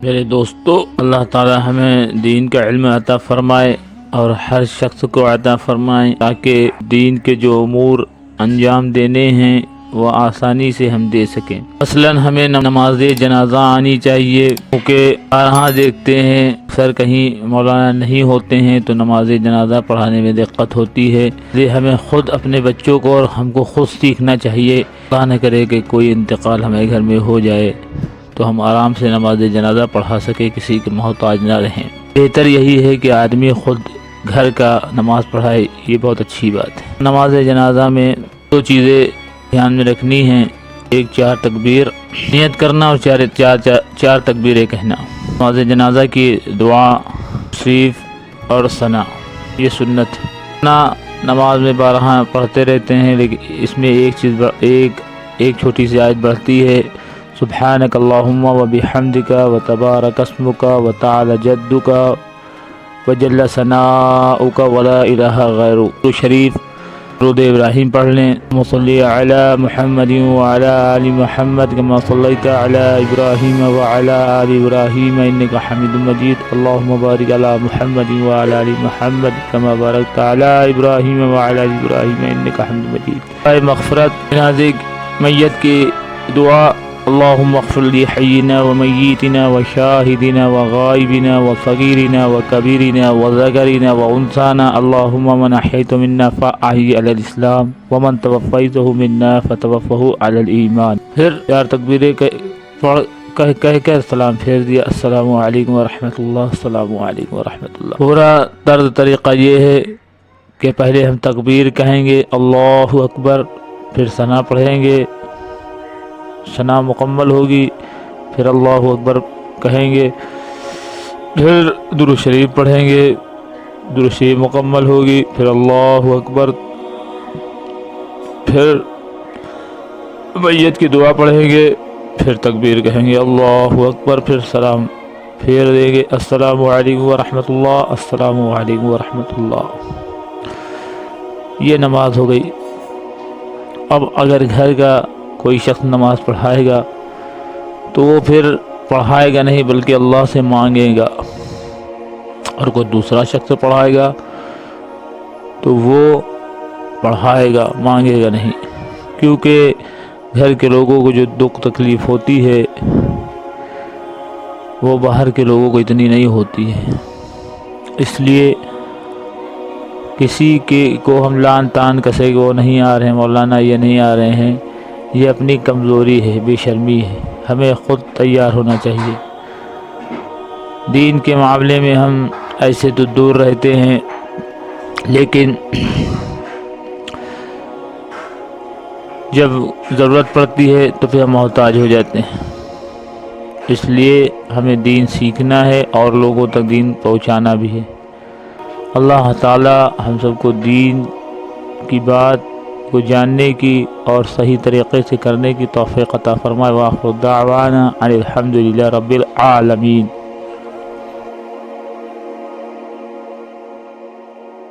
میرے دوستو، اللہ تعالی ہمیں دین کا علم عطا فرمائے اور ہر شخص کو عطا فرمائے تاکہ دین کے جو امور انجام دینے ہیں وہ آسانی سے ہم دے سکیں۔ مثلاً ہمیں نماز جنازہ آنی چاہیے، کیونکہ یہاں دیکھتے ہیں اکثر کہیں مولانا نہیں ہوتے ہیں تو نماز جنازہ پڑھانے میں دقت ہوتی ہے۔ یہ ہمیں خود اپنے بچوں کو اور ہم کو خود سیکھنا چاہیے، اللہ نہ کرے کہ کوئی انتقال ہمارے گھر میں ہو جائے تو ہم آرام سے نماز جنازہ پڑھا سکے، کسی کے محتاج نہ رہیں۔ بہتر یہی ہے کہ آدمی خود گھر کا نماز پڑھائے، یہ بہت اچھی بات ہے۔ نماز جنازہ میں دو چیزیں دھیان میں رکھنی ہیں، ایک 4 تکبیر نیت کرنا اور چار تکبیریں کہنا۔ نماز جنازہ کی دعا، تشریف اور ثنا، یہ سنت ہے۔ نماز میں بارہا پڑھتے رہتے ہیں، لیکن اس میں ایک چھوٹی سی آیت بڑھتی ہے، سبحانک اللہم و بحمدک و تبارک اسمک و تعالی جدک و جل ثناؤک ولا الہ غیرک۔ تو شریف درود ابراہیم پڑھ لیں، صلی علی محمد وعلی آل محمد کما صلیت علی ابراہیم وعلی آل ابراہیم انک حمید مجید، اللہم بارک علی محمد وعلی آل محمد کما بارکت علی ابراہیم وعلی آل ابراہیم انک حمید مجید۔ دعائے مغفرت، جنازے میت کی دعا، اللہم اغفر لی حینا و میتنا و شاہدنا و غائبنا و صغیرنا و کبیرنا و ذکرنا و انثانا، اللہم من احییت منا فاحیہ علی الاسلام ومن توفیتہ منا فتوفہ علی الایمان۔ پھر 4 تکبیریں کہہ کر سلام پھیر دیا، السلام علیکم ورحمۃ اللہ، السلام علیکم ورحمۃ اللہ۔ پورا طریقہ یہ ہے کہ پہلے ہم تکبیر کہیں گے، اللہ اکبر، پھر ثنا پڑھیں گے، ثنا مکمل ہوگی، پھر اللہ اکبر کہیں گے، پھر درود شریف پڑھیں گے، درود شریف مکمل ہوگی، پھر اللہ اکبر، پھر میت کی دعا پڑھیں گے، پھر تکبیر کہیں گے اللہ اکبر، پھر سلام پھیر دیں گے، السلام علیکم ورحمۃ اللہ، السلام علیکم ورحمۃ اللہ۔ یہ نماز ہو گئی۔ اب اگر گھر کا کوئی شخص نماز پڑھائے گا تو وہ پھر پڑھائے گا نہیں بلکہ اللہ سے مانگے گا، اور کوئی دوسرا شخص پڑھائے گا تو وہ پڑھائے گا، مانگے گا نہیں، کیونکہ گھر کے لوگوں کو جو دکھ تکلیف ہوتی ہے وہ باہر کے لوگوں کو اتنی نہیں ہوتی ہے۔ اس لیے کسی کو ہم لان تان کسے کہ وہ نہیں آ رہے ہیں مولانا، یہ نہیں آ رہے ہیں، یہ اپنی کمزوری ہے، بے شرمی ہے۔ ہمیں خود تیار ہونا چاہیے۔ دین کے معاملے میں ہم ایسے تو دور رہتے ہیں، لیکن جب ضرورت پڑتی ہے تو پھر ہم محتاج ہو جاتے ہیں۔ اس لیے ہمیں دین سیکھنا ہے اور لوگوں تک دین پہنچانا بھی ہے۔ اللہ تعالی ہم سب کو دین کی بات کو جاننے کی اور صحیح طریقے سے کرنے کی توفیق عطا فرمائے۔ وآخر دعوانا ان الحمد للہ رب العالمین۔